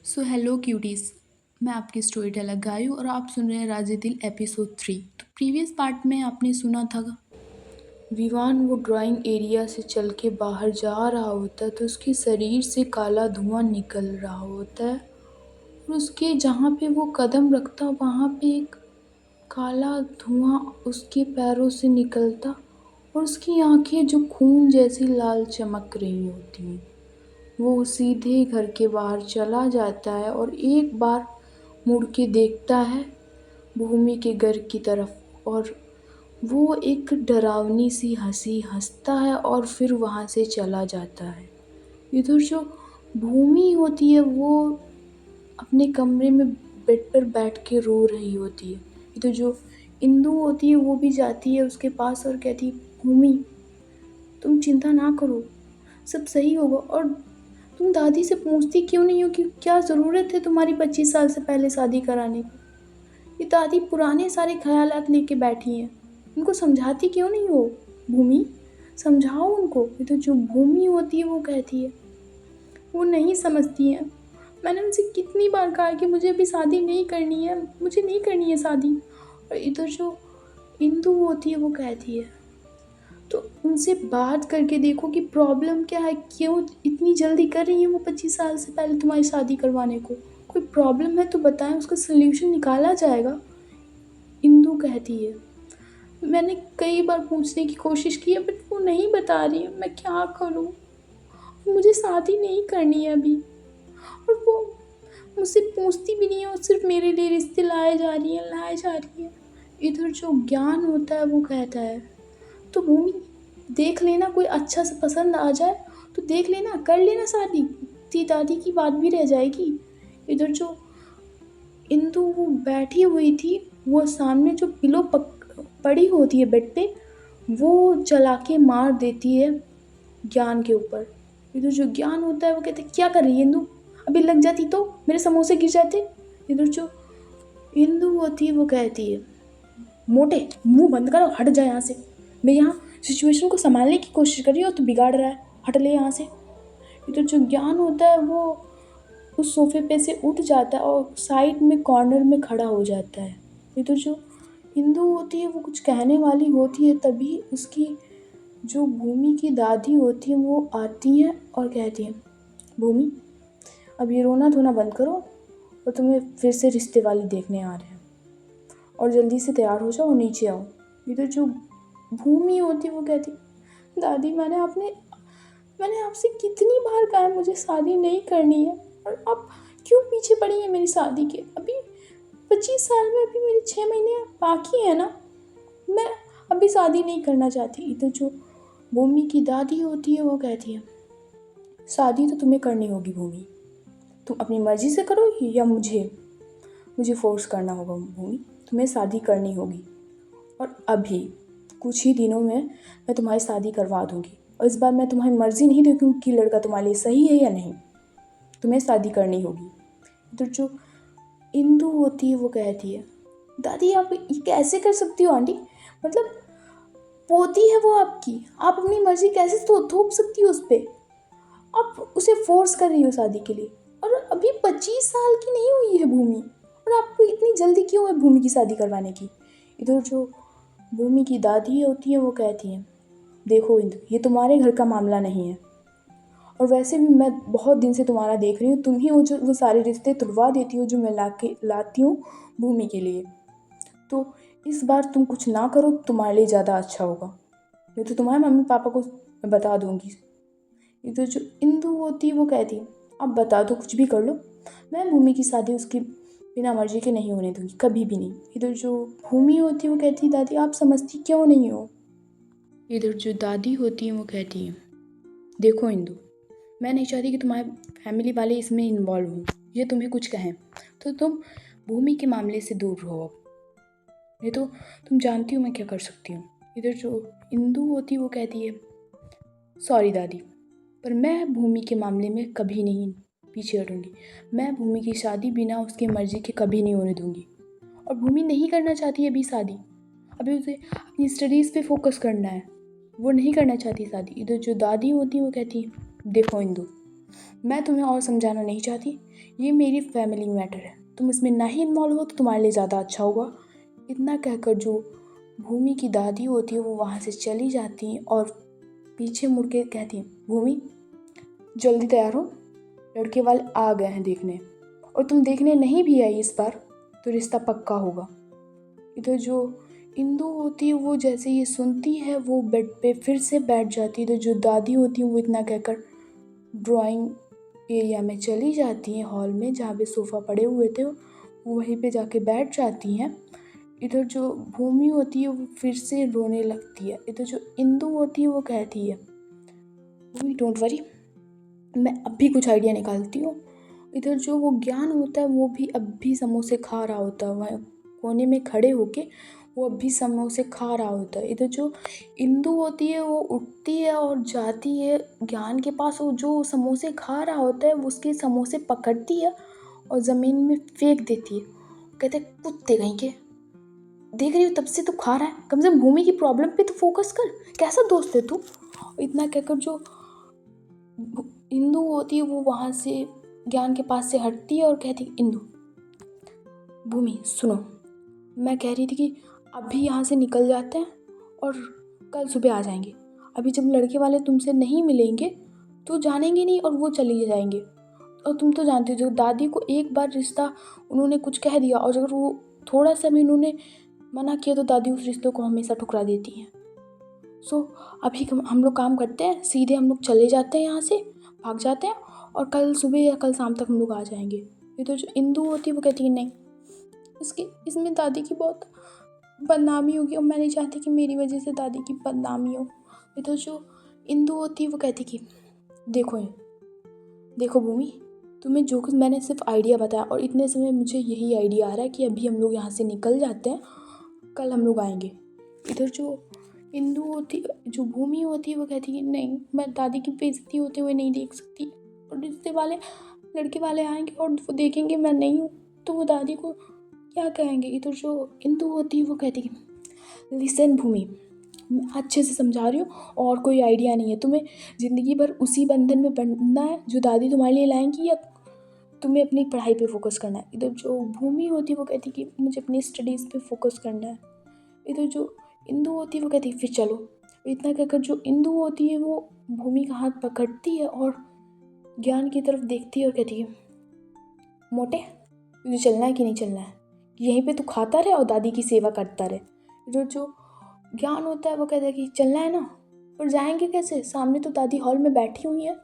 Hello cuties. मैं आपकी story teller Gayu और आप सुन रहे हैं राजे दिल एपिसोड 3। तो प्रीवियस पार्ट में आपने सुना था विवान वो ड्राइंग एरिया से चल के बाहर जा रहा होता है तो उसके शरीर से काला धुआं निकल रहा होता है और उसके जहाँ पे वो कदम रखता वहाँ पे एक काला धुआं उसके पैरों से निकलता और उसकी आंखें जो खून जैसी लाल चमक रही होती हैं। वो सीधे घर के बाहर चला जाता है और एक बार मुड़ के देखता है भूमि के घर की तरफ और वो एक डरावनी सी हंसी हंसता है और फिर वहाँ से चला जाता है। इधर जो भूमि होती है वो अपने कमरे में बेड पर बैठ के रो रही होती है। इधर जो इंदु होती है वो भी जाती है उसके पास और कहती है, भूमि तुम चिंता ना करो, सब सही होगा। और तुम दादी से पूछती क्यों नहीं हो कि क्या ज़रूरत है तुम्हारी 25 साल से पहले शादी कराने की। ये दादी पुराने सारे ख्यालात लेके बैठी हैं, उनको समझाती क्यों नहीं हो। भूमि समझाओ उनको। ये तो जो भूमि होती है वो कहती है वो नहीं समझती हैं। मैंने उनसे कितनी बार कहा कि मुझे अभी शादी नहीं करनी है, मुझे नहीं करनी है शादी। और इधर जो इंदु होती है वो कहती है तो उनसे बात करके देखो कि प्रॉब्लम क्या है, क्यों इतनी जल्दी कर रही है वो 25 साल से पहले तुम्हारी शादी करवाने को। कोई प्रॉब्लम है तो बताएं, उसका सल्यूशन निकाला जाएगा। इंदु कहती है मैंने कई बार पूछने की कोशिश की है बट वो नहीं बता रही है, मैं क्या करूं। मुझे शादी नहीं करनी है अभी और वो मुझसे पूछती भी नहीं है और सिर्फ मेरे लिए रिश्ते लाए जा रही है। इधर जो ज्ञान होता है वो कहता है तो भूमि देख लेना, कोई अच्छा सा पसंद आ जाए तो देख लेना, कर लेना शादी, ती दादी की बात भी रह जाएगी। इधर जो इंदु वो बैठी हुई थी वो सामने जो पिलो पड़ी होती है बेड पे वो चला के मार देती है ज्ञान के ऊपर। इधर जो ज्ञान होता है वो कहते क्या कर रही है इंदु, अभी लग जाती तो मेरे समोसे गिर जाते। इधर जो इंदु होती है वो कहती है मोटे मुंह बंद करो, हट जा यहाँ से, मैं यहाँ सिचुएशन को संभालने की कोशिश कर रही हूँ तो बिगाड़ रहा है, हट ले यहाँ से। इधर जो ज्ञान होता है वो उस सोफे पे से उठ जाता है और साइड में कॉर्नर में खड़ा हो जाता है। इधर जो इंदु होती है वो कुछ कहने वाली होती है तभी उसकी जो भूमि की दादी होती है वो आती हैं और कहती हैं भूमि अब ये रोना धोना बंद करो और तुम्हें फिर से रिश्ते वाले देखने आ रहे हैं और जल्दी से तैयार हो जाओ और नीचे आओ। इधर जो भूमि होती है वो कहती दादी मैंने आपसे कितनी बार कहा है मुझे शादी नहीं करनी है और आप क्यों पीछे पड़ी हैं मेरी शादी के। अभी 25 साल में अभी मेरे 6 महीने बाकी है ना, मैं अभी शादी नहीं करना चाहती। इधर जो भूमि की दादी होती है वो कहती है शादी तो तुम्हें करनी होगी भूमि, तुम अपनी मर्जी से करो या मुझे फोर्स करना होगा। भूमि तुम्हें शादी करनी होगी और अभी कुछ ही दिनों में मैं तुम्हारी शादी करवा दूंगी और इस बार मैं तुम्हारी मर्जी नहीं देखूंगी कि लड़का तुम्हारे लिए सही है या नहीं, तुम्हें शादी करनी होगी। तो जो इंदु होती है वो कहती है दादी आप ये कैसे कर सकती हो आंटी, मतलब पोती है वो आपकी, आप अपनी मर्जी कैसे थोप सकती हो उस पर, आप उसे फोर्स कर रही हो शादी के लिए। और अभी 25 साल की नहीं हुई है भूमि और आपको इतनी जल्दी क्यों है भूमि की शादी करवाने की। इधर जो भूमि की दादी होती है वो कहती है देखो इंदु ये तुम्हारे घर का मामला नहीं है और वैसे भी मैं बहुत दिन से तुम्हारा देख रही हूँ, तुम ही वो सारे रिश्ते तुड़वा देती हो जो मैं लाती हूँ भूमि के लिए। तो इस बार तुम कुछ ना करो तुम्हारे लिए ज़्यादा अच्छा होगा, नहीं तो तुम्हारे मम्मी पापा को मैं बता दूँगी। इधर जो इंदु होती है वो कहती है अब बता दो कुछ भी कर लो, मैं भूमि की शादी उसकी बिना मर्जी के नहीं होने दूँगी, कभी भी नहीं। इधर जो भूमि होती है वो कहती है दादी आप समझती क्यों नहीं हो। इधर जो दादी होती है वो कहती है देखो इंदु मैं नहीं चाहती कि तुम्हारे फैमिली वाले इसमें इन्वॉल्व हों, ये तुम्हें कुछ कहें तो तुम भूमि के मामले से दूर रहो, अब नहीं तो तुम जानती हो मैं क्या कर सकती हूँ। इधर जो इंदु होती है वो कहती है सॉरी दादी पर मैं भूमि के मामले में कभी नहीं पीछे हटूँगी, मैं भूमि की शादी बिना उसकी मर्जी के कभी नहीं होने दूँगी। और भूमि नहीं करना चाहती है अभी शादी, अभी उसे अपनी स्टडीज़ पे फोकस करना है, वो नहीं करना चाहती शादी। इधर जो दादी होती है वो कहती है देखो इंदु मैं तुम्हें और समझाना नहीं चाहती, ये मेरी फैमिली मैटर है, तुम इसमें ना ही इन्वॉल्व हो तो तुम्हारे लिए ज़्यादा अच्छा होगा। इतना कहकर जो भूमि की दादी होती है वो वहाँ से चली जाती हैं और पीछे मुड़ के कहती हैं, भूमि जल्दी तैयार हो, लड़के वाले आ गए हैं देखने, और तुम देखने नहीं भी आई इस बार तो रिश्ता पक्का होगा। इधर जो इंदु होती है वो जैसे ये सुनती है वो बेड पे फिर से बैठ जाती है। इधर जो दादी होती है वो इतना कहकर ड्राइंग एरिया में चली जाती हैं, हॉल में जहाँ पे सोफ़ा पड़े हुए थे वो वहीं पे जाके बैठ जाती हैं। इधर जो भूमि होती है वो फिर से रोने लगती है। इधर जो इंदु होती है वो कहती है, भूमि डोंट वरी, मैं अब भी कुछ आइडिया निकालती हूँ। इधर जो वो ज्ञान होता है वो भी अब भी समोसे खा रहा होता है, वह कोने में खड़े होके वो अब भी समोसे खा रहा होता है। इधर जो इंदु होती है वो उठती है और जाती है ज्ञान के पास, वो जो समोसे खा रहा होता है वो उसके समोसे पकड़ती है और ज़मीन में फेंक देती है। कहते हैं, कुत्ते कहीं के, देख रही हो तब से तो खा रहा है, कम से कम भूमि की प्रॉब्लम पे तो फोकस कर, कैसा दोस्त है तू। इतना कहकर जो इंदु होती है वो वहाँ से ज्ञान के पास से हटती है और कहती है, इंदु, भूमि सुनो, मैं कह रही थी कि अभी यहाँ से निकल जाते हैं और कल सुबह आ जाएंगे। अभी जब लड़के वाले तुमसे नहीं मिलेंगे तो जानेंगे नहीं और वो चले जाएंगे। और तुम तो जानते हो जो दादी को एक बार रिश्ता उन्होंने कुछ कह दिया और अगर वो थोड़ा सा भी उन्होंने मना किया तो दादी उस रिश्ते को हमेशा ठुकरा देती हैं। सो अभी हम लोग काम करते हैं, सीधे हम लोग चले जाते हैं यहाँ से, भाग जाते हैं और कल सुबह या कल शाम तक हम लोग आ जाएंगे। ये तो जो इंदु होती है वो कहती है, नहीं, इसमें दादी की बहुत बदनामी होगी और मैं नहीं चाहती कि मेरी वजह से दादी की बदनामी हो। ये तो जो इंदु होती है वो कहती कि देखो भूमि, तुम्हें जो कुछ मैंने सिर्फ आइडिया बताया और इतने समय मुझे यही आइडिया आ रहा है कि अभी हम लोग यहाँ से निकल जाते हैं, कल हम लोग आएंगे। इधर जो इंदु होती, जो भूमि होती है वो कहती है, नहीं, मैं दादी की बेइज्जती होते हुए नहीं देख सकती, और रिश्ते वाले लड़के वाले आएंगे और वो देखेंगे मैं नहीं हूँ तो वो दादी को क्या कहेंगे। इधर जो इंदु होती है वो कहती है, लिसन भूमि, मैं अच्छे से समझा रही हूँ और कोई आइडिया नहीं है, तुम्हें ज़िंदगी भर उसी बंधन में बंधना है जो दादी तुम्हारे लिए लाएंगी या तुम्हें अपनी पढ़ाई पे फोकस करना है। इधर जो भूमि होती है वो कहती है कि मुझे अपनी स्टडीज़ पे फोकस करना है। इधर जो इंदु होती है वो कहती है फिर चलो। इतना कहकर जो इंदु होती है वो भूमि का हाथ पकड़ती है और ज्ञान की तरफ देखती है और कहती है, मोटे, तुझे चलना है कि नहीं चलना है, यहीं पे तू खाता रहे और दादी की सेवा करता रहे। इधर जो ज्ञान होता है वो कहता है कि चलना है ना, पर जाएंगे कैसे, सामने तो दादी हॉल में बैठी हुई है।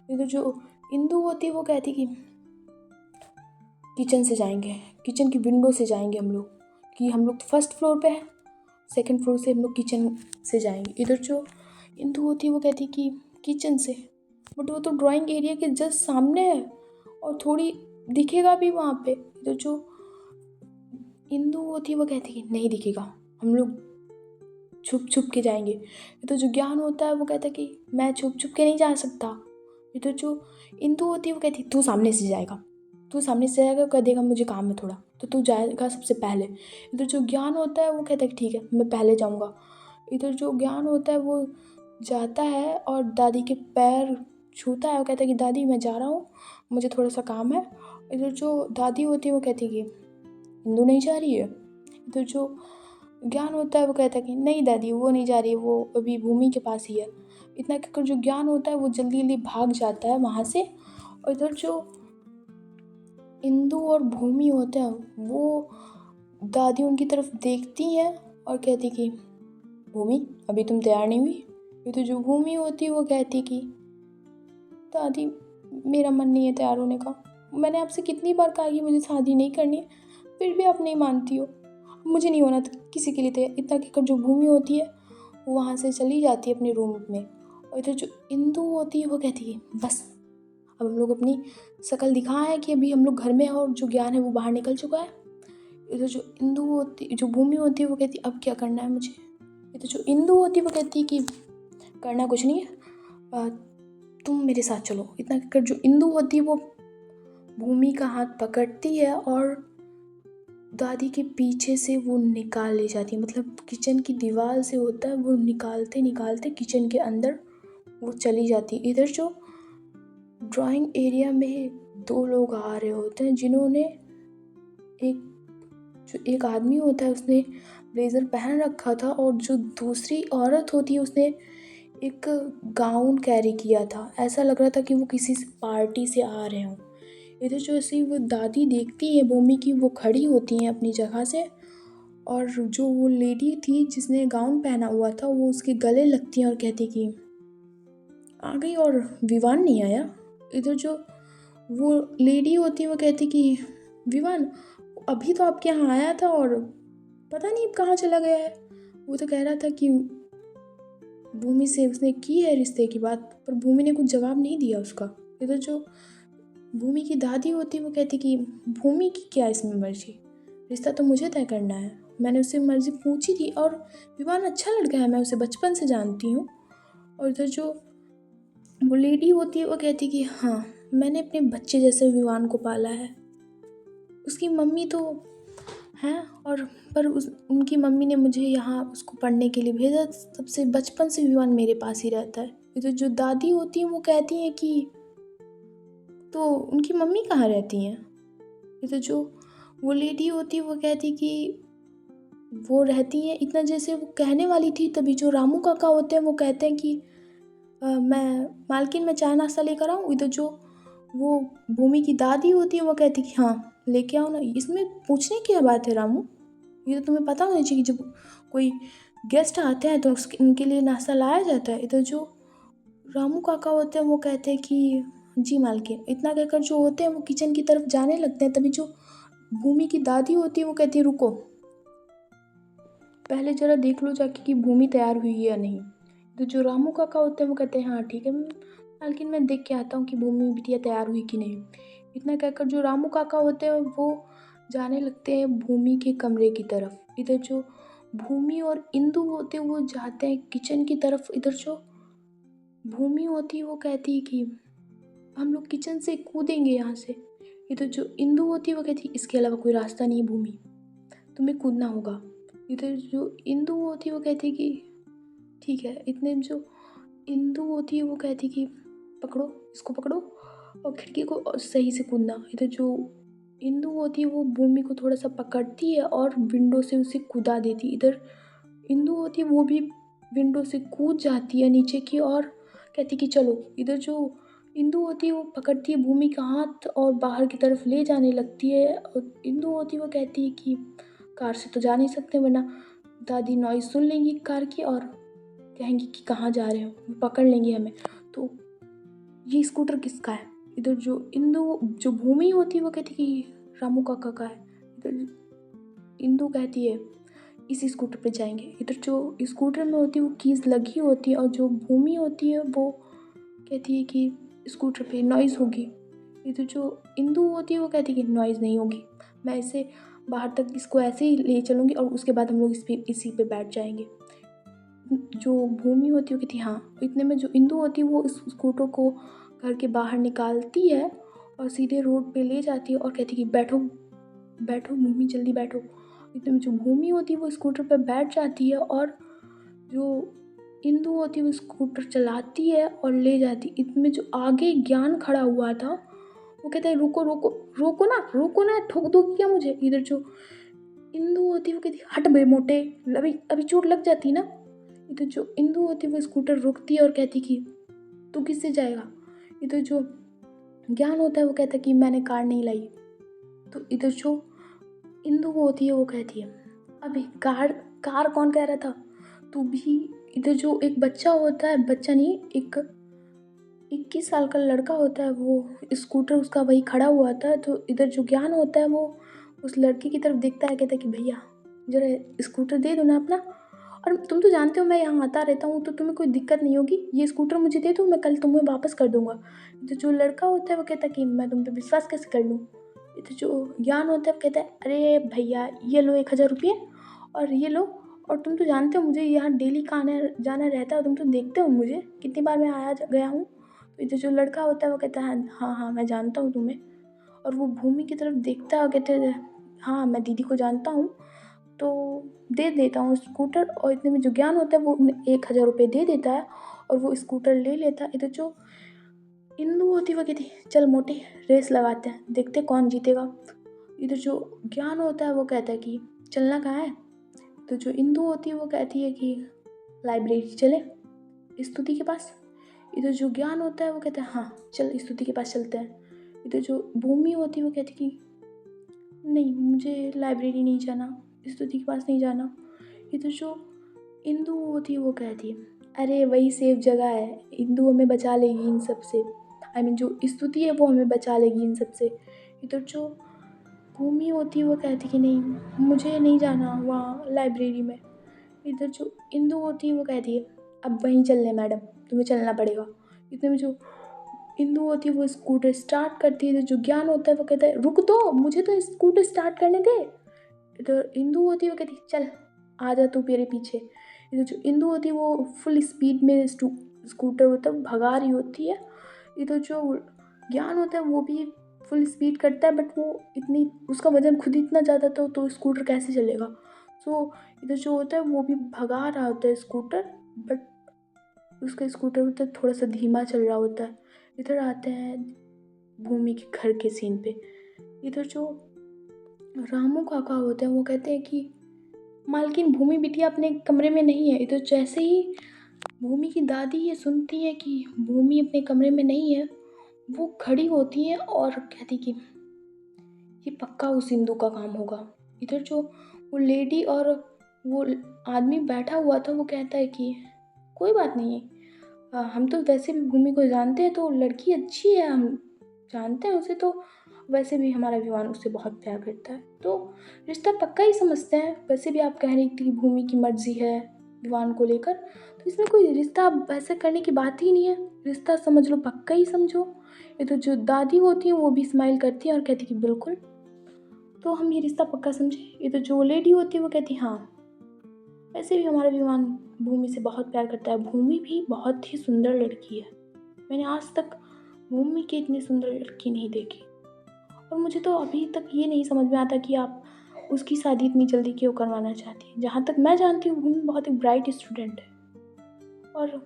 इधर जो इंदु होती है वो कहती कि किचन से जाएंगे, किचन की विंडो से जाएंगे हम लोग, कि हम लोग फर्स्ट फ्लोर पे हैं, सेकंड फ्लोर से हम लोग किचन से जाएंगे। इधर जो इंदु होती है वो कहती है कि किचन से, बट वो तो ड्राइंग एरिया के जस्ट सामने है और थोड़ी दिखेगा भी वहाँ पे। इधर जो इंदु होती है वो कहती है कि नहीं दिखेगा, हम लोग छुप छुप के जाएंगे। तो जो ज्ञान होता है वो कहता है कि मैं छुप छुप के नहीं जा सकता। तो जो इंदु होती है वो कहती है तू सामने से जाएगा, तू सामने से जाएगा, कह देगा मुझे काम है थोड़ा, तो तू जाएगा सबसे पहले। इधर जो ज्ञान होता है वो कहता है ठीक है मैं पहले जाऊँगा। इधर जो ज्ञान होता है वो जाता है और दादी के पैर छूता है और कहता है कि दादी मैं जा रहा हूँ, मुझे थोड़ा सा काम है। इधर जो दादी होती है वो कहती है कि इंदु नहीं जा रही है। इधर जो ज्ञान होता है वो कहता है कि नहीं दादी वो नहीं जा रही है, वो अभी भूमि के पास ही है। इतना कहकर जो ज्ञान होता है वो जल्दी जल्दी भाग जाता है वहाँ से। और इधर जो इंदु और भूमि होते हैं वो दादी उनकी तरफ देखती है और कहती कि भूमि अभी तुम तैयार नहीं हुई। ये तो जो भूमि होती है वो कहती कि दादी मेरा मन नहीं है तैयार होने का, मैंने आपसे कितनी बार कहा कि मुझे शादी नहीं करनी है, फिर भी आप नहीं मानती हो, मुझे नहीं होना किसी के लिए तैयार। इतना कहकर जो भूमि होती है वो वहाँ से चली जाती है अपने रूम में। और इधर जो इंदु होती है वो कहती है बस अब हम लोग अपनी शक्ल दिखा है कि अभी हम लोग घर में हैं और जो ज्ञान है वो बाहर निकल चुका है। इधर जो इंदु होती, जो भूमि होती है वो कहती है अब क्या करना है मुझे। इधर जो इंदु होती है वो कहती है कि करना कुछ नहीं है, तुम मेरे साथ चलो। इतना कहकर जो इंदु होती है वो भूमि का हाथ पकड़ती है और दादी के पीछे से वो निकाल ले जाती है, मतलब किचन की दीवार से होता है वो निकालते निकालते किचन के अंदर वो चली जाती है। इधर जो ड्राइंग एरिया में दो लोग आ रहे होते हैं जिन्होंने एक जो एक आदमी होता है उसने ब्लेज़र पहन रखा था और जो दूसरी औरत होती है उसने एक गाउन कैरी किया था। ऐसा लग रहा था कि वो किसी पार्टी से आ रहे हों। इधर जो ऐसे वो दादी देखती है भूमि की, वो खड़ी होती हैं अपनी जगह से और जो वो लेडी थी जिसने गाउन पहना हुआ था वो उसके गले लगती है और कहती कि आ गई और विवान नहीं आया। इधर जो वो लेडी होती है वो कहती कि विवान अभी तो आपके यहाँ आया था और पता नहीं अब कहाँ चला गया है। वो तो कह रहा था कि भूमि से उसने की है रिश्ते की बात, पर भूमि ने कुछ जवाब नहीं दिया उसका। इधर जो भूमि की दादी होती है वो कहती कि भूमि की क्या इसमें मर्जी, रिश्ता तो मुझे तय करना है। मैंने उससे मर्जी पूछी थी और विवान अच्छा लड़का है, मैं उसे बचपन से जानती हूँ। और इधर जो वो लेडी होती है वो कहती कि हाँ, मैंने अपने बच्चे जैसे विवान को पाला है। उसकी मम्मी तो हैं और पर उनकी मम्मी ने मुझे यहाँ उसको पढ़ने के लिए भेजा, तब से बचपन से विवान मेरे पास ही रहता है। इधर जो दादी होती हैं वो कहती हैं कि तो उनकी मम्मी कहाँ रहती हैं। इधर जो वो लेडी होती है वो कहती कि वो रहती हैं इतना, जैसे वो कहने वाली थी तभी जो रामू काका होते हैं वो कहते हैं कि मैं मालकिन में चाय नाश्ता लेकर आऊँ। इधर जो वो भूमि की दादी होती है वो कहती कि हाँ लेके आओ ना। इसमें पूछने की क्या बात है रामू, ये तो तुम्हें पता होना चाहिए कि जब कोई गेस्ट आते हैं तो उनके लिए नाश्ता लाया जाता है। इधर जो रामू काका होते हैं वो कहते हैं कि जी मालकिन। इतना कहकर जो होते हैं वो किचन की तरफ जाने लगते हैं, तभी जो भूमि की दादी होती है वो कहती है रुको, पहले जरा देख लो जाके कि भूमि तैयार हुई है या नहीं। तो जो रामू काका होते हैं वो कहते हैं हाँ ठीक है मालकिन, मैं देख के आता हूँ कि भूमि बिटिया तैयार हुई कि नहीं। इतना कहकर जो रामू काका होते हैं वो जाने लगते हैं भूमि के कमरे की तरफ। इधर जो भूमि और इंदु होते हैं वो जाते हैं किचन की तरफ। इधर जो भूमि होती है वो कहती है कि हम लोग किचन से कूदेंगे यहाँ से। इधर जो इंदु होती है वो कहती है इसके अलावा कोई रास्ता नहीं है भूमि, तुम्हें कूदना होगा। इधर जो इंदु होती है वो कहती है कि ठीक है। इतने में जो इंदु होती है वो कहती है कि पकड़ो, इसको पकड़ो और खिड़की को सही से कूदना। इधर जो इंदु होती है वो भूमि को थोड़ा सा पकड़ती है और विंडो से उसे कूदा देती है। इधर इंदु होती है वो भी विंडो से कूद जाती है नीचे की और कहती कि चलो। इधर जो इंदु होती है वो पकड़ती है भूमि का हाथ और बाहर की तरफ ले जाने लगती है। और इंदु होती है वो कहती है कि कार से तो जा नहीं सकते वरना दादी नॉइज़ सुन लेंगी कार की और कहेंगी कि कहाँ जा रहे हो, पकड़ लेंगी हमें। तो ये स्कूटर किसका है। इधर जो भूमि होती है वो कहती है कि रामू काका का है। इधर इंदु कहती है इसी स्कूटर पे जाएंगे। इधर जो स्कूटर में होती है वो कीज़ लगी होती है और जो भूमि होती है वो कहती है कि स्कूटर पे नॉइज़ होगी। इधर जो इंदु होती है वो कहती है कि नॉइज़ नहीं होगी, मैं इसे बाहर तक इसको ऐसे ही ले चलूँगी और उसके बाद हम लोग इसी पे बैठ जाएंगे। जो भूमि होती है वो कहती है हाँ। इतने में जो इंदु होती है वो इस स्कूटर को घर के बाहर निकालती है और सीधे रोड पे ले जाती है और कहती है कि बैठो बैठो भूमि, जल्दी बैठो। इतने में जो भूमि होती है वो स्कूटर पे बैठ जाती है और जो इंदु होती है वो स्कूटर चलाती है और ले जाती है। इतने जो आगे ज्ञान खड़ा हुआ था वो कहता है रुको रुको रुको ना, ठोक दोगी क्या मुझे। इधर जो इंदु होती है वो कहती है हट बे मोटे, अभी अभी चोट लग जाती ना। इधर जो इंदु होती है वो स्कूटर रुकती है और कहती कि तू किससे जाएगा। इधर जो ज्ञान होता है वो कहता है कि मैंने कार नहीं लाई। तो इधर जो इंदु होती है वो कहती है अभी कार कौन कह रहा था, तू भी। इधर जो एक बच्चा होता है, बच्चा नहीं, एक 21 साल का लड़का होता है, वो स्कूटर उसका वही खड़ा हुआ था। तो इधर जो ज्ञान होता है वो उस लड़के की तरफ देखता है, कहता है कि भैया जरा स्कूटर दे दो ना अपना, और तुम तो जानते हो मैं यहाँ आता रहता हूँ तो तुम्हें कोई दिक्कत नहीं होगी, ये स्कूटर मुझे दे दो, मैं कल तुम्हें वापस कर दूँगा। तो जो लड़का होता है वो कहता है कि मैं तुम पे विश्वास कैसे कर लूँ। तो जो ज्ञान होता है वो कहता है अरे भैया ये लो 1000 रुपये और ये लो, और तुम तो जानते हो मुझे यहाँ डेली का आना जाना रहता है, तुम तो देखते हो मुझे कितनी बार मैं आया गया हूँ। तो इधर जो लड़का होता है वो कहता है हाँ हाँ मैं जानता हूँ तुम्हें, और वो भूमि की तरफ देखता है और कहते हैं हाँ मैं दीदी को जानता हूँ तो दे देता हूँ स्कूटर। और इतने में जो ज्ञान होता है वो 1000 रुपये दे देता है और वो स्कूटर ले लेता है। इधर जो इंदु होती वो कहती चल मोटी रेस लगाते हैं, देखते कौन जीतेगा। इधर जो ज्ञान होता है वो कहता है कि चलना कहाँ है। तो जो इंदु होती है वो कहती है कि लाइब्रेरी चले स्तुति के पास। इधर जो ज्ञान होता है वो कहता है हाँ चल स्तुति के पास चलते हैं। इधर जो भूमि होती है वो कहती कि नहीं मुझे लाइब्रेरी नहीं जाना, स्तुति के पास नहीं जाना। इधर जो इंदु होती है वो कहती है अरे वही सेफ जगह है, इंदु हमें बचा लेगी इन सब से, जो स्तुति है वो हमें बचा लेगी इन सब से। इधर जो भूमि होती है वो कहती कि नहीं मुझे नहीं जाना वहाँ लाइब्रेरी में। इधर जो इंदु होती है वो कहती है अब वहीं चल ले मैडम, तुम्हें चलना पड़ेगा। इतने में जो इंदु होती है वो स्कूटर स्टार्ट करती है। इधर जो ज्ञान होता है वो कहता है रुक दो, मुझे तो स्कूटर स्टार्ट करने दे। इधर इंदु होती है वो कहती है चल आ जा तू मेरे पीछे। इधर जो इंदु होती है वो फुल स्पीड में स्कूटर मतलब भगा रही होती है। इधर जो ज्ञान होता है वो भी फुल स्पीड करता है, बट वो इतनी उसका वजन खुद इतना ज़्यादा था तो स्कूटर कैसे चलेगा। सो इधर जो होता है वो भी भगा रहा होता है स्कूटर, बट उसका स्कूटर होता है थोड़ा सा धीमा चल रहा होता है। इधर आते हैं भूमि के घर के सीन पे। इधर जो रामू काका होते हैं वो कहते हैं कि मालकिन भूमि बिटिया अपने कमरे में नहीं है। इधर जैसे ही भूमि की दादी ये सुनती है कि भूमि अपने कमरे में नहीं है, वो खड़ी होती है और कहती कि ये पक्का उस सिंधु का काम होगा। इधर जो वो लेडी और वो आदमी बैठा हुआ था वो कहता है कि कोई बात नहीं है, हम तो वैसे भी भूमि को जानते हैं, तो लड़की अच्छी है, हम जानते हैं उसे, तो वैसे भी हमारा विवान उससे बहुत प्यार करता है, तो रिश्ता पक्का ही समझते हैं। वैसे भी आप कह रही थी कि भूमि की मर्जी है विवान को लेकर, तो इसमें कोई रिश्ता वैसे करने की बात ही नहीं है, रिश्ता समझ लो पक्का ही समझो। ये तो जो दादी होती है वो भी स्माइल करती है और कहती कि बिल्कुल, तो हम ये रिश्ता पक्का समझे। ये तो जो लेडी होती है वो कहती हाँ वैसे भी हमारा विवान भूमि से बहुत प्यार करता है, भूमि भी बहुत ही सुंदर लड़की है, मैंने आज तक भूमि की इतनी सुंदर लड़की नहीं देखी। और मुझे तो अभी तक ये नहीं समझ में आता कि आप उसकी शादी इतनी जल्दी क्यों करवाना चाहती हैं। जहाँ तक मैं जानती हूँ भूमि बहुत एक ब्राइट स्टूडेंट है, और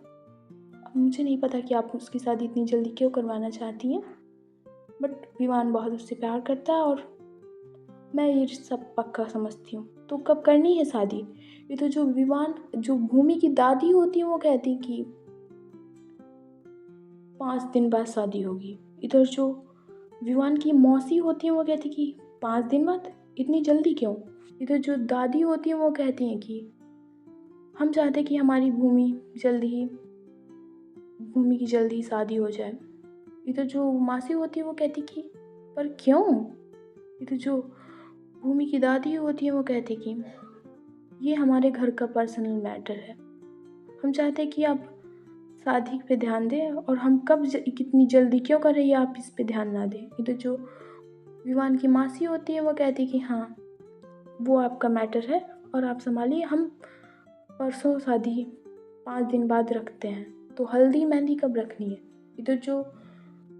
मुझे नहीं पता कि आप उसकी शादी इतनी जल्दी क्यों करवाना चाहती हैं, बट विवान बहुत उससे प्यार करता है और मैं ये सब पक्का समझती हूँ। तो कब करनी है शादी। ये तो जो विवान जो भूमि की दादी होती है वो कहती कि 5 दिन बाद शादी होगी। इधर जो विवान की मौसी होती है वो कहती कि 5 दिन बाद, इतनी जल्दी क्यों। इधर जो दादी होती है वो कहती हैं कि हम चाहते कि हमारी भूमि की जल्दी शादी हो जाए। इधर जो मासी होती है वो कहती कि पर क्यों। इधर जो भूमि की दादी होती है वो कहती कि ये हमारे घर का पर्सनल मैटर है, हम चाहते हैं कि आप शादी पे ध्यान दें, और हम कितनी जल्दी क्यों कर रही है आप इस पे ध्यान ना दें। इधर जो विवान की मासी होती है वो कहती कि हाँ वो आपका मैटर है और आप संभालिए, हम परसों शादी 5 दिन बाद रखते हैं, तो हल्दी मेहंदी कब रखनी है। इधर जो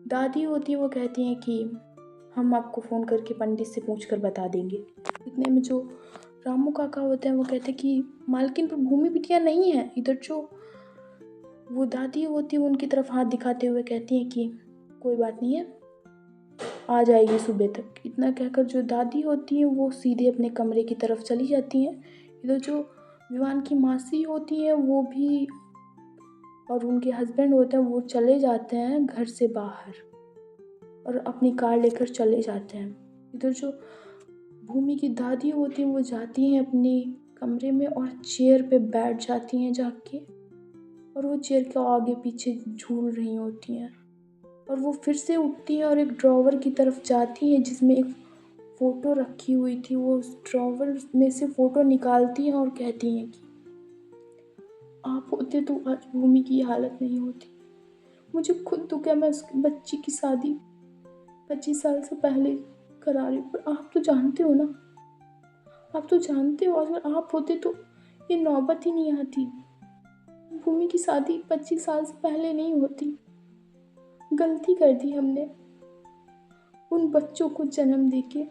दादी होती है वो कहती हैं कि हम आपको फ़ोन करके पंडित से पूछ कर बता देंगे। इतने में जो रामू काका होते हैं वो कहते हैं कि मालकिन पर भूमि बिटिया नहीं है। इधर जो वो दादी होती है उनकी तरफ हाथ दिखाते हुए कहती हैं कि कोई बात नहीं है, आ जाएगी सुबह तक। इतना कहकर जो दादी होती है वो सीधे अपने कमरे की तरफ चली जाती हैं। इधर जो विवान की मासी होती है वो भी और उनके हस्बैंड होते हैं वो चले जाते हैं घर से बाहर और अपनी कार लेकर चले जाते हैं। इधर जो भूमि की दादी होती है वो जाती हैं अपने कमरे में और चेयर पे बैठ जाती हैं जाके, और वो चेयर के आगे पीछे झूल रही होती हैं, और वो फिर से उठती हैं और एक ड्रॉवर की तरफ जाती हैं जिसमें एक फ़ोटो रखी हुई थी। वो उस ड्रॉवर में से फ़ोटो निकालती हैं और कहती हैं कि आप होते तो आज भूमि की हालत नहीं होती। मुझे खुद दुख है, मैं उस बच्ची की शादी 25 साल से पहले करा रही हूँ, पर आप तो जानते हो ना, आप तो जानते हो अगर आप होते तो ये नौबत ही नहीं आती। भूमि की शादी 25 साल से पहले नहीं होती। गलती कर दी हमने उन बच्चों को जन्म देके।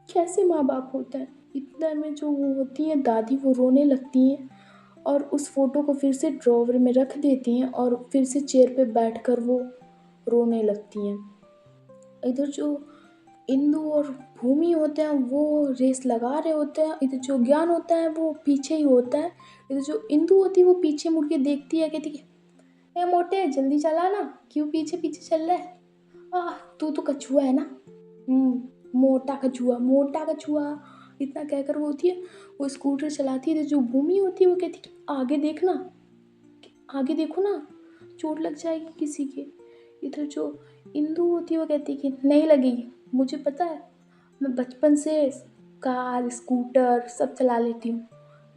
कैसे माँ बाप होता है। इतना में जो वो होती हैं दादी वो रोने लगती हैं और उस फ़ोटो को फिर से ड्रॉवर में रख देती हैं और फिर से चेयर पे बैठकर वो रोने लगती हैं। इधर जो इंदु और भूमि होते हैं वो रेस लगा रहे होते हैं, इधर जो ज्ञान होता है वो पीछे ही होता है। इधर जो इंदु होती है वो पीछे मुड़ के देखती है, कहती है ए मोटे जल्दी चला ना, क्यों पीछे पीछे चल रहा है, तू तो कछुआ है ना, मोटा कछुआ मोटा कछुआ। इतना कहकर वो होती है वो स्कूटर चलाती है। इधर जो भूमि होती है वो कहती है कि आगे देखना, आगे देखो ना, चोट लग जाएगी किसी के। इधर जो इंदु होती है वो कहती है कि नहीं लगेगी, मुझे पता है, मैं बचपन से कार स्कूटर सब चला लेती हूँ।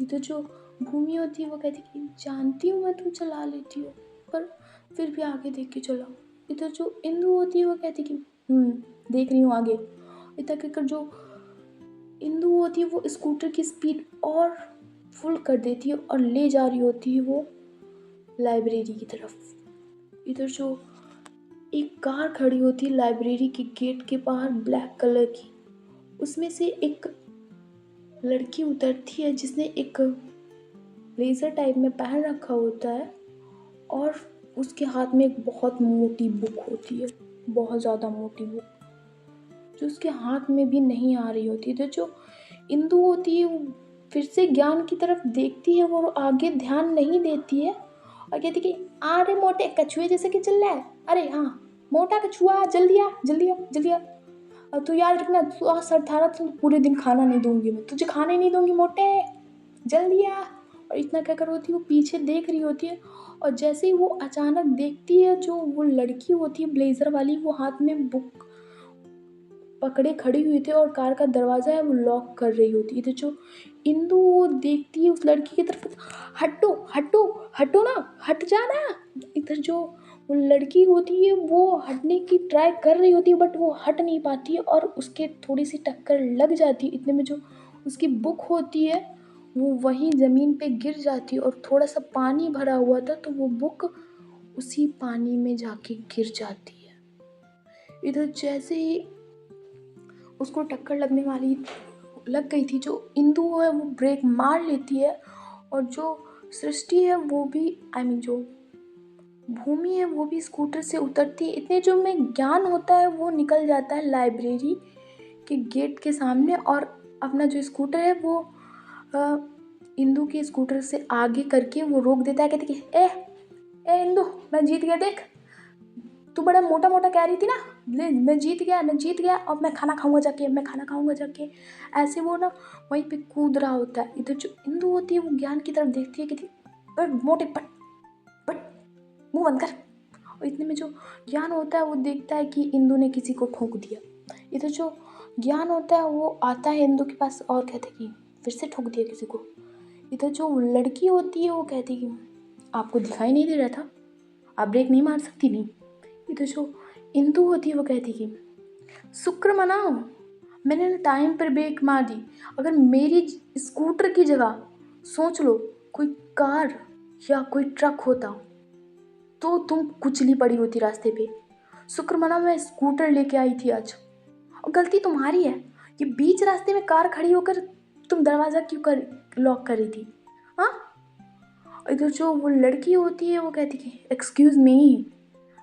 इधर जो भूमि होती है वो कहती है कि जानती हूँ मैं तुम चला लेती हो, पर फिर भी आगे देख के चलाओ। इधर जो इंदु होती है वो कहती है कि देख रही हूँ आगे। इतना कहकर जो इंदु होती है वो स्कूटर की स्पीड और फुल कर देती है और ले जा रही होती है वो लाइब्रेरी की तरफ। इधर जो एक कार खड़ी होती है लाइब्रेरी के गेट के बाहर ब्लैक कलर की, उसमें से एक लड़की उतरती है जिसने एक ब्लेजर टाइप में पहन रखा होता है और उसके हाथ में एक बहुत मोटी बुक होती है, बहुत ज़्यादा मोटी बुक जो उसके हाथ में भी नहीं आ रही होती है। तो जो इंदु होती है वो फिर से ज्ञान की तरफ देखती है, वो आगे ध्यान नहीं देती है और कहती कि अरे मोटे कछुए जैसे कि चल रहा है, अरे हाँ मोटा कछुआ जल्दी आ जल्दी आ जल्दी आ, और तू याद रखना तू आज सर थारा तो पूरे दिन खाना नहीं दूंगी, मैं तुझे खाने नहीं दूंगी मोटे, जल्दी आ। और इतना कहकर होती है वो पीछे देख रही होती है और जैसे ही वो अचानक देखती है जो वो लड़की होती है ब्लेजर वाली, वो हाथ में बुक पकड़े खड़ी हुई थी और कार का दरवाज़ा है वो लॉक कर रही होती है। तो जो इंदु वो देखती है उस लड़की की तरफ, हटो हटो हटो ना, हट जाना। इधर जो वो लड़की होती है वो हटने की ट्राई कर रही होती है बट वो हट नहीं पाती है और उसके थोड़ी सी टक्कर लग जाती है। इतने में जो उसकी बुक होती है वो वहीं ज़मीन पे गिर जाती है और थोड़ा सा पानी भरा हुआ था तो वो बुक उसी पानी में जाके गिर जाती है। इधर जैसे ही उसको टक्कर लग गई थी, जो इंदु है वो ब्रेक मार लेती है और जो सृष्टि है वो भी जो भूमि है वो भी स्कूटर से उतरती है। इतने जो में ज्ञान होता है वो निकल जाता है लाइब्रेरी के गेट के सामने और अपना जो स्कूटर है वो इंदु के स्कूटर से आगे करके वो रोक देता है, कहते कि ए इंदु मैं जीत गया, देख तू बड़ा मोटा मोटा कह रही थी ना, मैं जीत गया और मैं खाना खाऊंगा जाके। ऐसे वो ना वहीं पे कूद रहा होता है। इधर जो इंदु होती है वो ज्ञान की तरफ देखती है कि मोटे पट पट मुंह बंद कर। और इतने में जो ज्ञान होता है वो देखता है कि इंदु ने किसी को ठोक दिया। इधर जो ज्ञान होता है वो आता है इंदु के पास और कहते कि फिर से ठोक दिया किसी को। इधर जो लड़की होती है वो कहती कि आपको दिखाई नहीं दे रहा था, आप ब्रेक नहीं मार सकती नहीं। इधर जो इंदु होती है वो कहती कि शुक्र मनाओ मैंने टाइम पर ब्रेक मार दी, अगर मेरी स्कूटर की जगह सोच लो कोई कार या कोई ट्रक होता तो तुम कुचली पड़ी होती रास्ते पे। शुक्र मनाओ मैं स्कूटर लेके आई थी आज, और गलती तुम्हारी है, ये बीच रास्ते में कार खड़ी होकर तुम दरवाज़ा क्यों लॉक कर रही थी, हाँ। इधर जो वो लड़की होती है वो कहती कि एक्सक्यूज़ मी,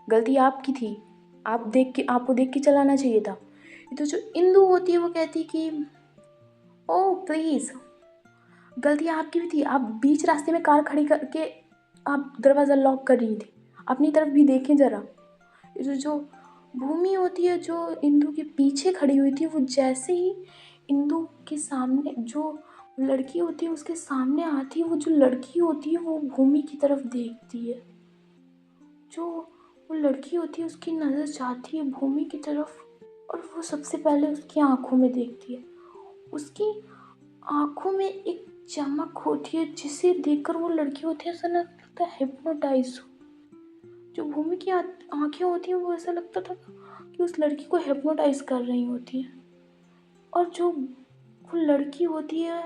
गलती आपकी थी, आपको देख के चलाना चाहिए था। तो जो इंदु होती है वो कहती कि ओह प्लीज़, गलती आपकी भी थी, आप बीच रास्ते में कार खड़ी करके आप दरवाज़ा लॉक कर रही थी, अपनी तरफ भी देखें ज़रा। जो भूमि होती है जो इंदु के पीछे खड़ी हुई थी, वो जैसे ही इंदु के सामने जो लड़की होती है उसके सामने आती है, वो जो लड़की होती है वो भूमि की तरफ देखती है। जो वो लड़की होती है उसकी नज़र जाती है भूमि की तरफ और वो सबसे पहले उसकी आंखों में देखती है। उसकी आंखों में एक चमक होती है जिसे देखकर वो लड़की होती है ऐसा लगता है हिप्नोटाइज हो। जो भूमि की आंखें होती हैं वो ऐसा लगता था कि उस लड़की को हिप्नोटाइज कर रही होती है। और जो वो लड़की होती है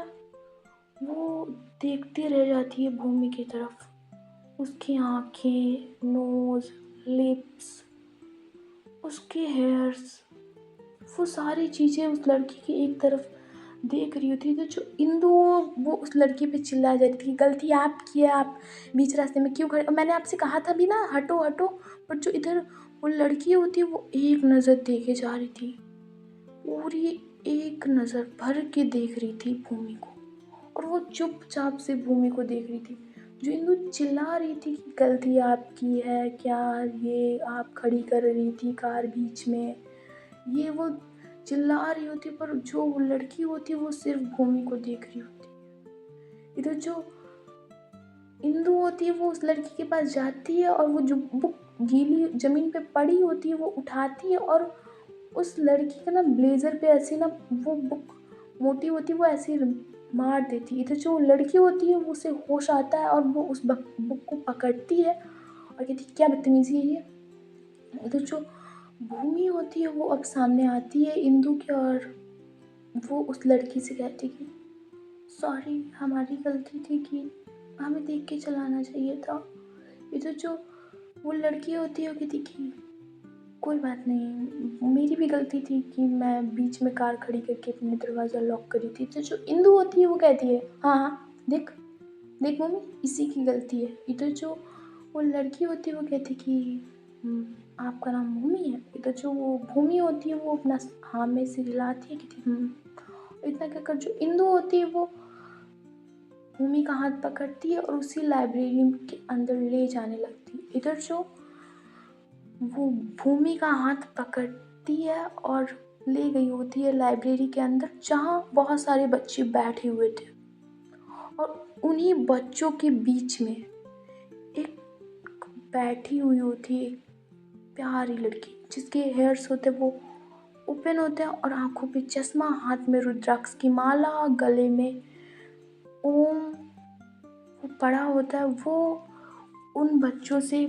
वो देखती रह जाती है भूमि की तरफ। उसकी आंखें, नोज़, लिप्स, उसके हेयर्स, वो सारी चीज़ें उस लड़की की एक तरफ देख रही होती तो जो इंदु वो उस लड़की पे चिल्ला जा रही थी कि गलती आपकी है, आप बीच रास्ते में क्यों खड़े, और मैंने आपसे कहा था भी ना हटो हटो। पर जो इधर वो लड़की होती है वो एक नज़र देखे जा रही थी, पूरी एक नज़र भर के देख रही थी भूमि को, और वो चुपचाप से भूमि को देख रही थी। जो इंदु चिल्ला रही थी कि गलती आपकी है क्या, ये आप खड़ी कर रही थी कार बीच में, ये वो चिल्ला रही होती, पर जो वो लड़की होती वो सिर्फ भूमि को देख रही होती। इधर जो इंदु होती है वो उस लड़की के पास जाती है और वो जो बुक गीली ज़मीन पे पड़ी होती है वो उठाती है और उस लड़की का ना ब्लेज़र पे ऐसे ना वो बुक मोटी होती है वो ऐसे मार देती है। इधर जो लड़की होती है वो उसे होश आता है और वो उस बुक को पकड़ती है और कहती है क्या बदतमीज़ी है ये। इधर जो भूमि होती है वो अब सामने आती है इंदु के, और वो उस लड़की से कहती कि सॉरी हमारी गलती थी कि हमें देख के चलाना चाहिए था। इधर जो वो लड़की होती है वो कहती कि कोई बात नहीं, मेरी भी गलती थी कि मैं बीच में कार खड़ी करके अपने दरवाज़ा लॉक करी थी। तो जो इंदु होती है वो कहती है हाँ हाँ देख देख मम्मी इसी की गलती है। इधर जो वो लड़की होती है वो कहती कि आपका नाम भूमि है। इधर जो वो भूमि होती है वो अपना हाँ में से हिलाती है कि इतना कहकर जो इंदु होती है वो भूमि का हाथ पकड़ती है और उसी लाइब्रेरी के अंदर ले जाने लगती है। इधर जो वो भूमि का हाथ पकड़ती है और ले गई होती है लाइब्रेरी के अंदर, जहाँ बहुत सारे बच्चे बैठे हुए थे, और उन्हीं बच्चों के बीच में एक बैठी हुई होती है एक प्यारी लड़की, जिसके हेयर्स होते वो ओपन होते हैं और आंखों पे चश्मा, हाथ में रुद्राक्ष की माला, गले में ओम वो पड़ा होता है। वो उन बच्चों से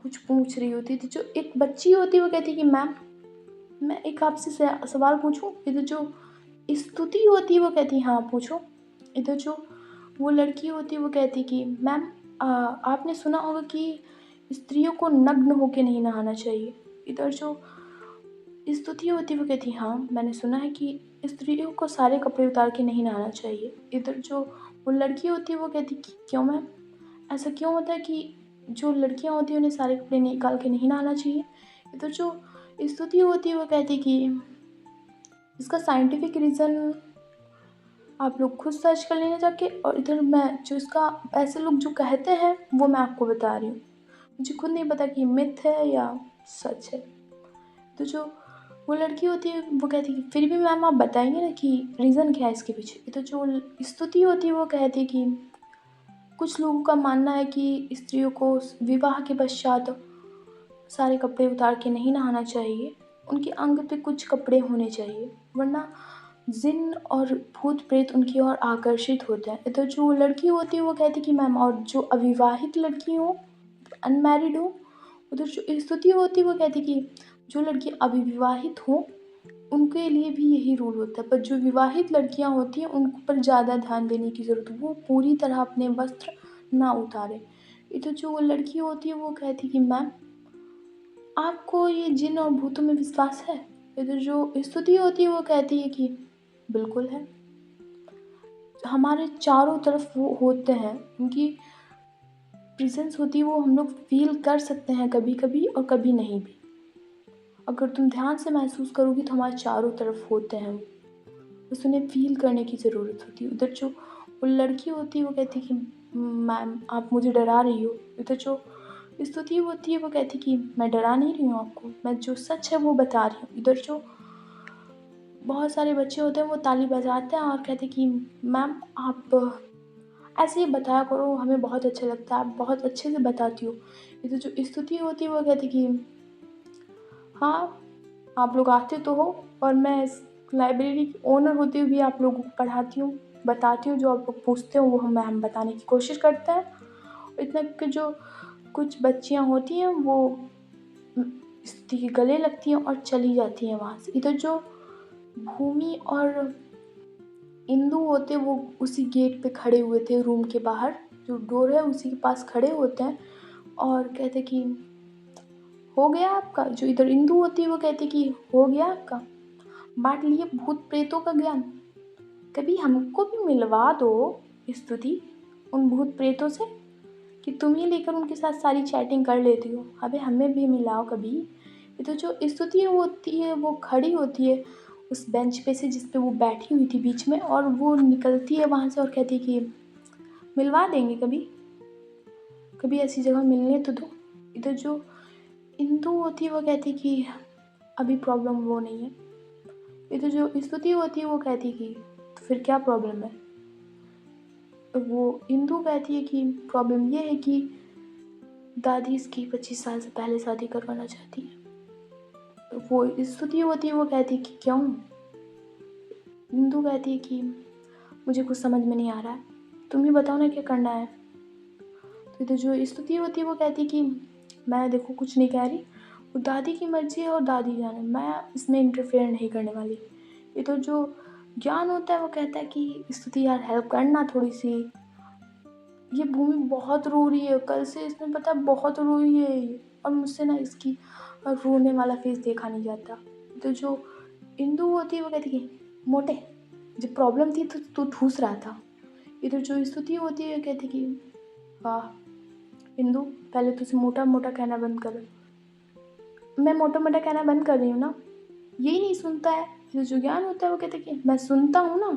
कुछ पूछ रही होती थी। जो एक बच्ची होती है वो कहती कि मैम मैं एक आपसे सवाल पूछूं। इधर जो स्तुति होती है वो कहती हाँ पूछो। इधर जो वो लड़की होती है वो कहती कि मैम आपने सुना होगा कि स्त्रियों को नग्न होके नहीं नहाना चाहिए। इधर जो स्तुति होती है वो कहती हाँ मैंने सुना है कि स्त्रियों को सारे कपड़े उतार के नहीं नहाना चाहिए। इधर जो वो लड़की होती है वो कहती कि क्यों मैम, ऐसा क्यों होता है कि जो लड़कियां होती हैं उन्हें सारे कपड़े निकाल के नहीं नहाना चाहिए। इधर जो स्तुति होती है वो कहती कि इसका साइंटिफिक रीज़न आप लोग खुद सर्च कर लेना जाके, और इधर मैं जो इसका ऐसे लोग जो कहते हैं वो मैं आपको बता रही हूँ, मुझे खुद नहीं पता कि मिथ है या सच है। तो जो वो लड़की होती है वो कहती है कि फिर भी मैम आप बताएंगे ना कि रीज़न क्या है इसके पीछे। तो जो स्तुति होती है वो कहती है कि कुछ लोगों का मानना है कि स्त्रियों को विवाह के पश्चात सारे कपड़े उतार के नहीं नहाना चाहिए, उनके अंग पे कुछ कपड़े होने चाहिए, वरना जिन्न और भूत प्रेत उनकी ओर आकर्षित होते हैं। इधर जो लड़की होती है वो कहती है कि मैम और जो अविवाहित लड़की हो, अनमैरिड हो। उधर जो स्तुति होती है वो कहती है कि जो लड़की अविवाहित हो उनके लिए भी यही रूल होता है, पर जो विवाहित लड़कियां होती हैं उन पर ज़्यादा ध्यान देने की ज़रूरत है, वो पूरी तरह अपने वस्त्र ना उतारें। इधर जो वो लड़की होती है वो कहती है कि मैम आपको ये जिन और भूतों में विश्वास है। इधर जो स्तुति होती है वो कहती है कि बिल्कुल है, हमारे चारों तरफ वो होते हैं, उनकी प्रेजेंस होती है वो हम लोग फील कर सकते हैं कभी कभी और कभी नहीं भी। अगर तुम ध्यान से महसूस करोगी तो हमारे चारों तरफ होते हैं, बस उन्हें फील करने की ज़रूरत होती है। उधर जो वो लड़की होती है वो कहती है कि मैम आप मुझे डरा रही हो। इधर जो स्तुति होती है वो कहती है कि मैं डरा नहीं रही हूँ आपको, मैं जो सच है वो बता रही हूँ। इधर जो बहुत सारे बच्चे होते हैं वो ताली बजाते हैं और कहते हैं कि मैम आप ऐसे ही बताया करो, हमें बहुत अच्छा लगता है, आप बहुत अच्छे से बताती हो। इधर जो स्तुति होती है वो कहती है कि हाँ आप लोग आते तो हो, और मैं इस लाइब्रेरी की ओनर होते हुए भी आप लोगों को पढ़ाती हूँ, बताती हूँ, जो आप लोग पूछते हो वो हम बताने की कोशिश करते हैं। इतना कि जो कुछ बच्चियाँ होती हैं वो स्थिति के गले लगती हैं और चली जाती हैं वहाँ से। इधर जो भूमि और इंदु होते वो उसी गेट पे खड़े हुए थे, रूम के बाहर जो डोर है उसी के पास खड़े होते हैं और कहते कि हो गया आपका। जो इधर इंदु होती है वो कहती कि हो गया आपका, बांट लिए भूत प्रेतों का ज्ञान। कभी हमको भी मिलवा दो स्तुति उन भूत प्रेतों से, कि तुम ही लेकर उनके साथ सारी चैटिंग कर लेती हो। अबे हमें भी मिलाओ कभी। ये तो जो स्तुति होती है वो खड़ी होती है उस बेंच पे से जिस पे वो बैठी हुई थी बीच में, और वो निकलती है वहाँ से और कहती है कि मिलवा देंगे कभी, कभी ऐसी जगह मिलने तो दो। इधर जो इंदु होती है वो कहती कि अभी प्रॉब्लम वो नहीं है। इधर जो स्तुति होती है वो कहती कि तो फिर क्या प्रॉब्लम है। तो वो इंदु कहती है कि प्रॉब्लम ये है कि दादी इसकी 25 साल से पहले शादी करवाना चाहती है। तो वो स्तुति होती है वो कहती है कि क्यों। इंदु कहती है कि मुझे कुछ समझ में नहीं आ रहा है, तुम ही बताओ ना क्या करना है। तो इधर जो स्तुति होती है वो कहती है कि मैं देखो कुछ नहीं कह रही, वो दादी की मर्जी है और दादी जाने, मैं इसमें इंटरफेयर नहीं करने वाली। ये तो जो ज्ञान होता है वो कहता है कि स्तुति यार हेल्प करना थोड़ी सी, ये भूमि बहुत रो रही है, कल से इसने पता है बहुत रो रही है ये, और मुझसे ना इसकी रोने वाला फेस देखा नहीं जाता। तो जो इंदु होती है वो कहती है मोटे, जब प्रॉब्लम थी तो तू ठूस रहा था। इधर जो स्तुति होती है कहती कि वाह इंदु, पहले तुझे मोटा मोटा कहना बंद कर। मैं मोटा मोटा कहना बंद कर रही हूँ ना, यही नहीं सुनता है। इधर जो ज्ञान होता है वो कहते कि मैं सुनता हूँ ना,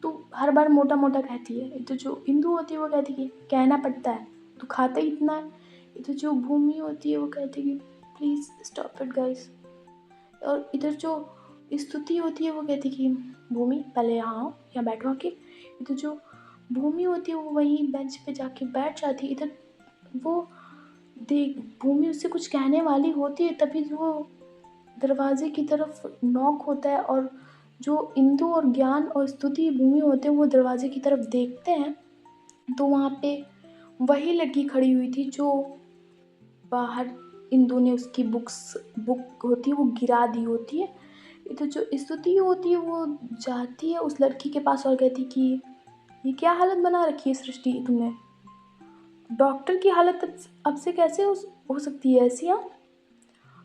तू हर बार मोटा मोटा कहती है। तो जो इंदु होती है वो कहती है कि कहना पड़ता है, तू खाता ही इतना है। तो जो भूमि होती है वो कहती है कि प्लीज़ स्टॉप इट गाइस। और इधर जो स्तुति होती है वो कहती है कि भूमि पहले यहाँ आओ, यहाँ बैठो आके। इधर जो भूमि होती है वो वहीं बेंच पे जाके बैठ जाती है। इधर वो देख भूमि उससे कुछ कहने वाली होती है, तभी वो दरवाजे की तरफ नॉक होता है, और जो इंदु और ज्ञान और स्तुति भूमि होते हैं वो दरवाजे की तरफ देखते हैं, तो वहाँ पे वही लड़की खड़ी हुई थी जो बाहर इंदु ने उसकी बुक होती है वो गिरा दी होती है। तो जो स्तुति होती है वो जाती है उस लड़की के पास और कहती कि ये क्या हालत बना रखी है सृष्टि तुमने, डॉक्टर की हालत अब से कैसे हो सकती है ऐसी। हाँ,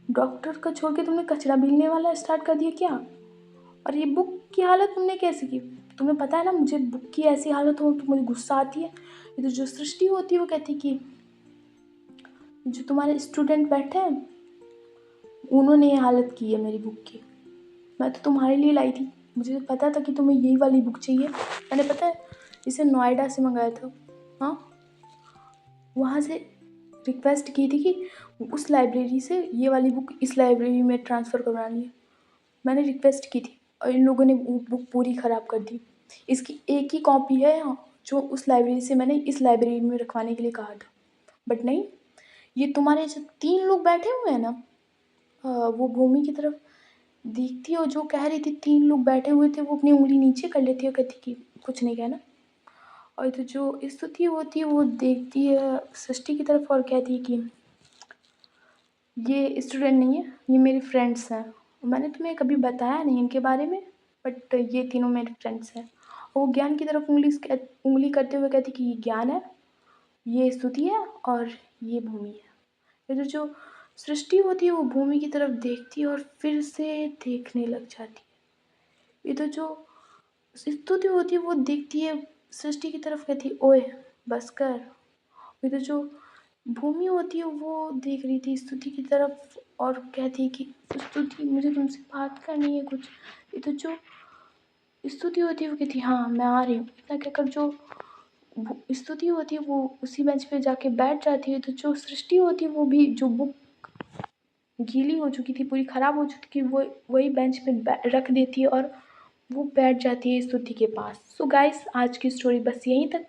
डॉक्टर का छोड़ के तुमने कचरा बीनने वाला स्टार्ट कर दिया क्या, और ये बुक की हालत तुमने कैसे की। तुम्हें पता है ना मुझे बुक की ऐसी हालत हो तो मुझे गुस्सा आती है। ये तो जो सृष्टि होती है वो कहती कि जो तुम्हारे स्टूडेंट बैठे हैं उन्होंने ये हालत की है मेरी बुक की, मैं तो तुम्हारे लिए लाई थी, मुझे पता था कि तुम्हें यही वाली बुक चाहिए, मैंने पता है इसे नोएडा से मंगाया था। हाँ, वहाँ से रिक्वेस्ट की थी कि उस लाइब्रेरी से ये वाली बुक इस लाइब्रेरी में ट्रांसफ़र करवानी है, मैंने रिक्वेस्ट की थी और इन लोगों ने वो बुक पूरी ख़राब कर दी। इसकी एक ही कॉपी है यहाँ जो उस लाइब्रेरी से मैंने इस लाइब्रेरी में रखवाने के लिए कहा था, बट नहीं, ये तुम्हारे जो 3 लोग बैठे हुए हैं ना, वो भूमि की तरफ देखती है और जो कह रही थी 3 लोग बैठे हुए थे वो अपनी उंगली नीचे कर लेती है और कहती कि कुछ नहीं कहना। और तो जो स्तुति होती है वो देखती है सृष्टि की तरफ और कहती है कि ये स्टूडेंट नहीं है, ये मेरे फ्रेंड्स हैं, मैंने तुम्हें कभी बताया नहीं इनके बारे में, बट ये तीनों मेरे फ्रेंड्स हैं। और वो ज्ञान की तरफ उंगली करते हुए कहती कि ये ज्ञान है, ये स्तुति है और ये भूमि है। फिर जो सृष्टि होती है वो भूमि की तरफ देखती है और फिर से देखने लग जाती है। इधर जो स्तुति होती है वो देखती है सृष्टि की तरफ, कहती है ओए बस कर। इधर जो भूमि होती है वो देख रही थी स्तुति की तरफ और कहती है कि स्तुति मुझे तुमसे बात करनी है कुछ। इधर जो स्तुति होती है वो कहती है हाँ मैं आ रही हूँ। इतना कहकर जो स्तुति होती है वो उसी बेंच पे जाके बैठ जाती है। तो जो सृष्टि होती है वो भी जो बुक गीली हो चुकी थी पूरी ख़राब हो चुकी थी वो वही बेंच पे रख देती है और वो बैठ जाती है स्तुति के पास। सो गाइस आज की स्टोरी बस यहीं तक,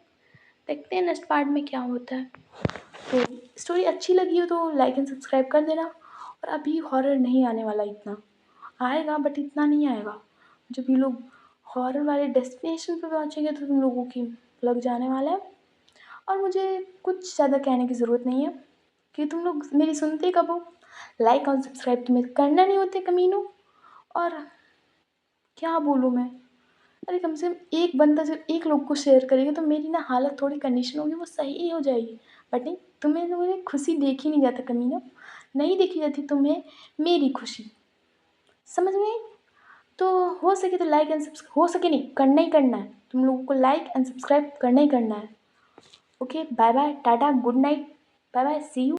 देखते हैं नेक्स्ट पार्ट में क्या होता है। तो स्टोरी अच्छी लगी हो तो लाइक एंड सब्सक्राइब कर देना। और अभी हॉरर नहीं आने वाला, इतना आएगा बट इतना नहीं आएगा। जब ये लोग हॉरर वाले डेस्टिनेशन पे पहुँचेंगे तो तुम लोगों की लग जाने वाला है। और मुझे कुछ ज़्यादा कहने की ज़रूरत नहीं है कि तुम लोग मेरी सुनते कब हो। लाइक और सब्सक्राइब तुम्हें करना नहीं होते कमीनों। और क्या बोलूँ मैं, अरे कम से कम एक बंदा जब एक लोग को शेयर करेगा तो मेरी ना हालत थोड़ी कंडीशन होगी वो सही ही हो जाएगी। बट नहीं, तुम्हें लोगों ने खुशी देखी नहीं जाता कमीनों, नहीं देखी जाती तुम्हें मेरी खुशी, समझ में आई? तो हो सके तो लाइक एंड सब्सक्राइब, हो सके नहीं, करना ही करना है तुम लोगों को, लाइक एंड सब्सक्राइब करना ही करना है। Okay, bye bye, tata, good night, bye bye, see you.